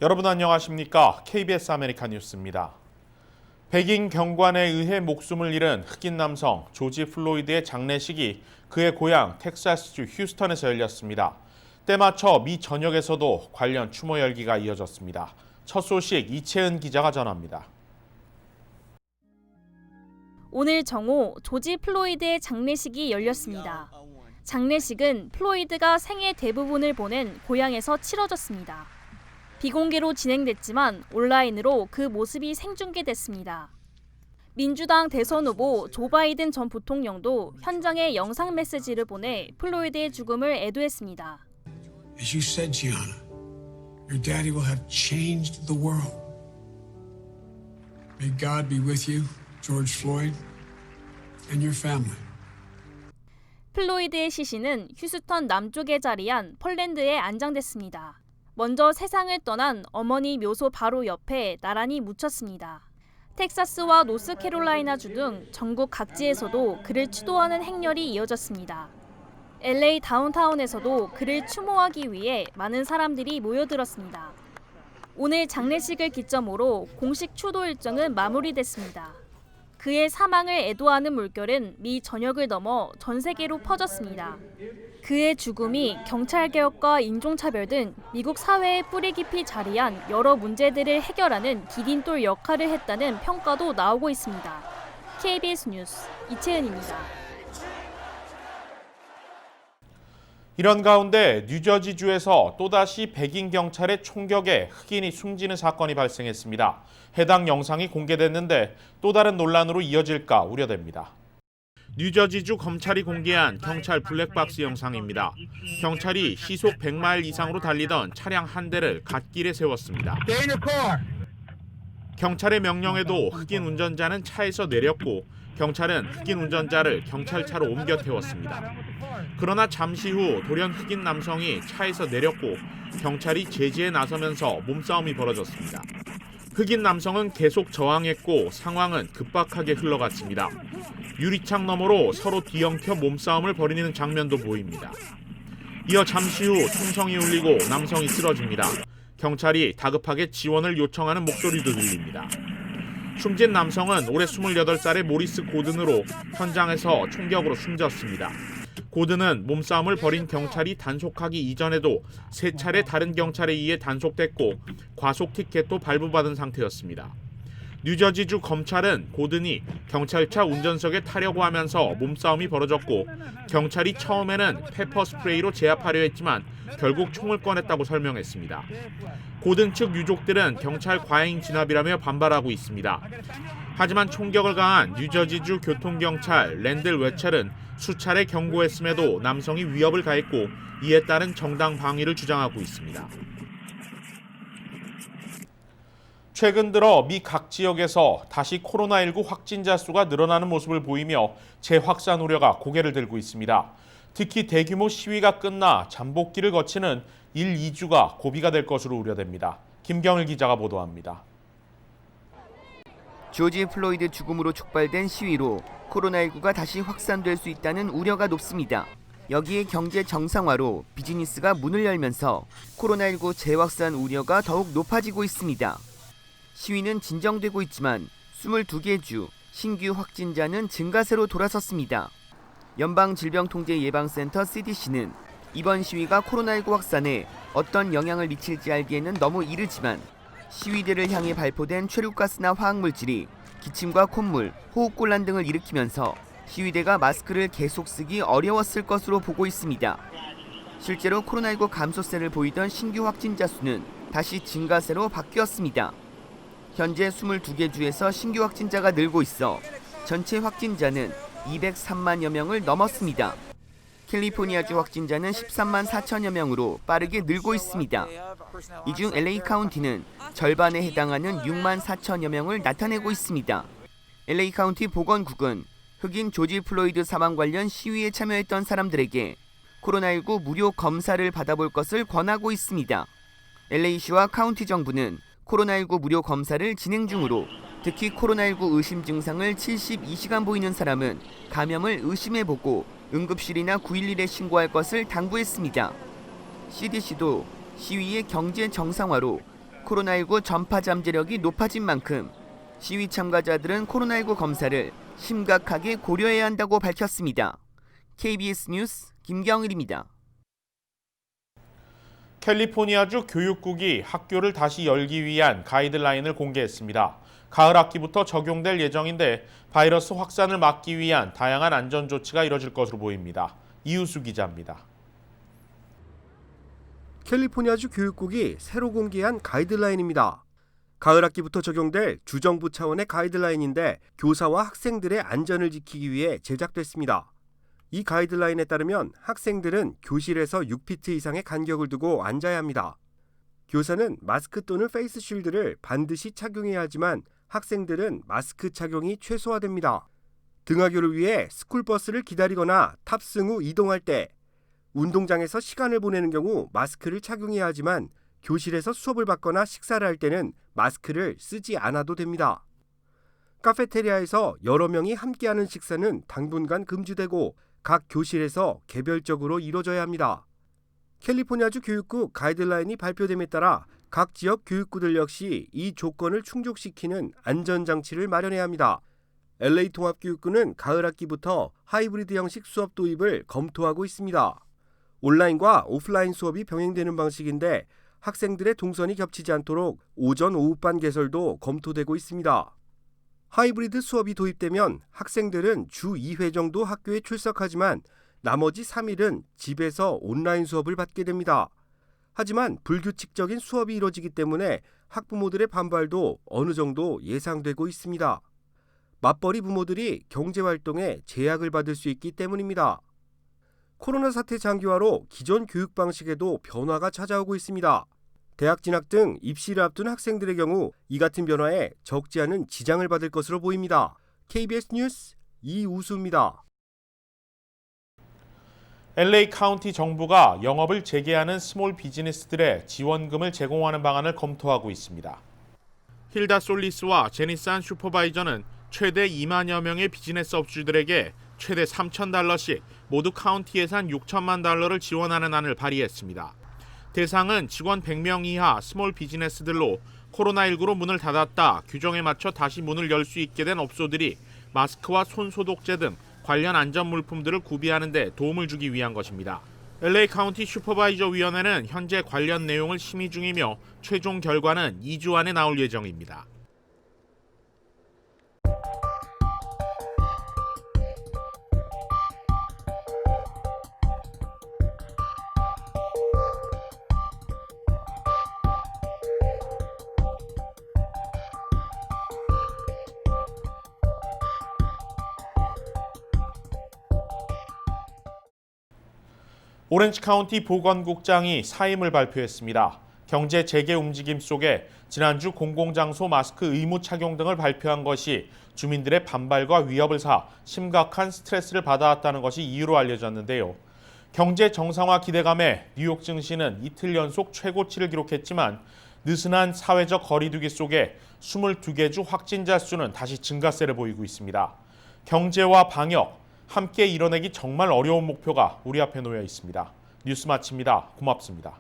여러분 안녕하십니까? KBS 아메리카 뉴스입니다. 백인 경관에 의해 목숨을 잃은 흑인 남성 조지 플로이드의 장례식이 그의 고향 텍사스주 휴스턴에서 열렸습니다. 때맞춰 미 전역에서도 관련 추모 열기가 이어졌습니다. 첫 소식 이채은 기자가 전합니다. 오늘 정오 조지 플로이드의 장례식이 열렸습니다. 장례식은 플로이드가 생애 대부분을 보낸 고향에서 치러졌습니다. 비공개로 진행됐지만 온라인으로 그 모습이 생중계됐습니다. 민주당 대선 후보 조 바이든 전 부통령도 현장에 영상 메시지를 보내 플로이드의 죽음을 애도했습니다. As you said, Gianna, your daddy will have changed the world. May God be with you, George Floyd, and your family. 플로이드의 시신은 휴스턴 남쪽에 자리한 폴랜드에 안장됐습니다. 먼저 세상을 떠난 어머니 묘소 바로 옆에 나란히 묻혔습니다. 텍사스와 노스캐롤라이나주 등 전국 각지에서도 그를 추도하는 행렬이 이어졌습니다. LA 다운타운에서도 그를 추모하기 위해 많은 사람들이 모여들었습니다. 오늘 장례식을 기점으로 공식 추도 일정은 마무리됐습니다. 그의 사망을 애도하는 물결은 미 전역을 넘어 전 세계로 퍼졌습니다. 그의 죽음이 경찰개혁과 인종차별 등 미국 사회에 뿌리 깊이 자리한 여러 문제들을 해결하는 디딤돌 역할을 했다는 평가도 나오고 있습니다. KBS 뉴스 이채은입니다. 이런 가운데 뉴저지주에서 또다시 백인 경찰의 총격에 흑인이 숨지는 사건이 발생했습니다. 해당 영상이 공개됐는데 또 다른 논란으로 이어질까 우려됩니다. 뉴저지주 검찰이 공개한 경찰 블랙박스 영상입니다. 경찰이 시속 100마일 이상으로 달리던 차량 한 대를 갓길에 세웠습니다. 경찰의 명령에도 흑인 운전자는 차에서 내렸고 경찰은 흑인 운전자를 경찰차로 옮겨 태웠습니다. 그러나 잠시 후 돌연 흑인 남성이 차에서 내렸고 경찰이 제지에 나서면서 몸싸움이 벌어졌습니다. 흑인 남성은 계속 저항했고 상황은 급박하게 흘러갔습니다. 유리창 너머로 서로 뒤엉켜 몸싸움을 벌이는 장면도 보입니다. 이어 잠시 후 총성이 울리고 남성이 쓰러집니다. 경찰이 다급하게 지원을 요청하는 목소리도 들립니다. 숨진 남성은 올해 28살의 모리스 고든으로 현장에서 총격으로 숨졌습니다. 고든은 몸싸움을 벌인 경찰이 단속하기 이전에도 3차례 다른 경찰에 의해 단속됐고 과속 티켓도 발부받은 상태였습니다. 뉴저지주 검찰은 고든이 경찰차 운전석에 타려고 하면서 몸싸움이 벌어졌고 경찰이 처음에는 페퍼 스프레이로 제압하려 했지만 결국 총을 꺼냈다고 설명했습니다. 고든 측 유족들은 경찰 과잉 진압이라며 반발하고 있습니다. 하지만 총격을 가한 뉴저지주 교통경찰 랜들 웨첼은 수차례 경고했음에도 남성이 위협을 가했고 이에 따른 정당 방위를 주장하고 있습니다. 최근 들어 미 각 지역에서 다시 코로나19 확진자 수가 늘어나는 모습을 보이며 재확산 우려가 고개를 들고 있습니다. 특히 대규모 시위가 끝나 잠복기를 거치는 1, 2주가 고비가 될 것으로 우려됩니다. 김경일 기자가 보도합니다. 조지 플로이드 죽음으로 촉발된 시위로 코로나19가 다시 확산될 수 있다는 우려가 높습니다. 여기에 경제 정상화로 비즈니스가 문을 열면서 코로나19 재확산 우려가 더욱 높아지고 있습니다. 시위는 진정되고 있지만 22개 주 신규 확진자는 증가세로 돌아섰습니다. 연방질병통제예방센터 CDC는 이번 시위가 코로나19 확산에 어떤 영향을 미칠지 알기에는 너무 이르지만 시위대를 향해 발포된 최루가스나 화학물질이 기침과 콧물, 호흡곤란 등을 일으키면서 시위대가 마스크를 계속 쓰기 어려웠을 것으로 보고 있습니다. 실제로 코로나19 감소세를 보이던 신규 확진자 수는 다시 증가세로 바뀌었습니다. 현재 22개 주에서 신규 확진자가 늘고 있어 전체 확진자는 203만여 명을 넘었습니다. 캘리포니아주 확진자는 13만 4천여 명으로 빠르게 늘고 있습니다. 이 중 LA 카운티는 절반에 해당하는 6만 4천여 명을 나타내고 있습니다. LA 카운티 보건국은 흑인 조지 플로이드 사망 관련 시위에 참여했던 사람들에게 코로나19 무료 검사를 받아볼 것을 권하고 있습니다. LA시와 카운티 정부는 코로나19 무료 검사를 진행 중으로 특히 코로나19 의심 증상을 72시간 보이는 사람은 감염을 의심해보고 응급실이나 911에 신고할 것을 당부했습니다. CDC도 시위의 경제 정상화로 코로나19 전파 잠재력이 높아진 만큼 시위 참가자들은 코로나19 검사를 심각하게 고려해야 한다고 밝혔습니다. KBS 뉴스 김경일입니다. 캘리포니아주 교육국이 학교를 다시 열기 위한 가이드라인을 공개했습니다. 가을 학기부터 적용될 예정인데 바이러스 확산을 막기 위한 다양한 안전 조치가 이뤄질 것으로 보입니다. 이우수 기자입니다. 캘리포니아주 교육국이 새로 공개한 가이드라인입니다. 가을 학기부터 적용될 주정부 차원의 가이드라인인데 교사와 학생들의 안전을 지키기 위해 제작됐습니다. 이 가이드라인에 따르면 학생들은 교실에서 6피트 이상의 간격을 두고 앉아야 합니다. 교사는 마스크 또는 페이스 쉴드를 반드시 착용해야 하지만 학생들은 마스크 착용이 최소화됩니다. 등하교를 위해 스쿨버스를 기다리거나 탑승 후 이동할 때, 운동장에서 시간을 보내는 경우 마스크를 착용해야 하지만 교실에서 수업을 받거나 식사를 할 때는 마스크를 쓰지 않아도 됩니다. 카페테리아에서 여러 명이 함께하는 식사는 당분간 금지되고 각 교실에서 개별적으로 이뤄져야 합니다. 캘리포니아주 교육국 가이드라인이 발표됨에 따라 각 지역 교육구들 역시 이 조건을 충족시키는 안전장치를 마련해야 합니다. LA 통합교육구는 가을 학기부터 하이브리드 형식 수업 도입을 검토하고 있습니다. 온라인과 오프라인 수업이 병행되는 방식인데 학생들의 동선이 겹치지 않도록 오전, 오후반 개설도 검토되고 있습니다. 하이브리드 수업이 도입되면 학생들은 주 2회 정도 학교에 출석하지만 나머지 3일은 집에서 온라인 수업을 받게 됩니다. 하지만 불규칙적인 수업이 이뤄지기 때문에 학부모들의 반발도 어느 정도 예상되고 있습니다. 맞벌이 부모들이 경제활동에 제약을 받을 수 있기 때문입니다. 코로나 사태 장기화로 기존 교육 방식에도 변화가 찾아오고 있습니다. 대학 진학 등 입시를 앞둔 학생들의 경우 이 같은 변화에 적지 않은 지장을 받을 것으로 보입니다. KBS 뉴스 이우수입니다. LA 카운티 정부가 영업을 재개하는 스몰 비즈니스들의 지원금을 제공하는 방안을 검토하고 있습니다. 힐다 솔리스와 제니산 슈퍼바이저는 최대 2만여 명의 비즈니스 업주들에게 최대 $3,000씩 모두 카운티 예산 $6천만 달러를 지원하는 안을 발의했습니다. 대상은 직원 100명 이하 스몰 비즈니스들로 코로나19로 문을 닫았다 규정에 맞춰 다시 문을 열 수 있게 된 업소들이 마스크와 손소독제 등 관련 안전 물품들을 구비하는 데 도움을 주기 위한 것입니다. LA 카운티 슈퍼바이저 위원회는 현재 관련 내용을 심의 중이며 최종 결과는 2주 안에 나올 예정입니다. 오렌지 카운티 보건국장이 사임을 발표했습니다. 경제 재개 움직임 속에 지난주 공공장소 마스크 의무 착용 등을 발표한 것이 주민들의 반발과 위협을 사 심각한 스트레스를 받아왔다는 것이 이유로 알려졌는데요. 경제 정상화 기대감에 뉴욕 증시는 이틀 연속 최고치를 기록했지만 느슨한 사회적 거리두기 속에 22개 주 확진자 수는 다시 증가세를 보이고 있습니다. 경제와 방역, 함께 이뤄내기 정말 어려운 목표가 우리 앞에 놓여 있습니다. 뉴스 마칩니다. 고맙습니다.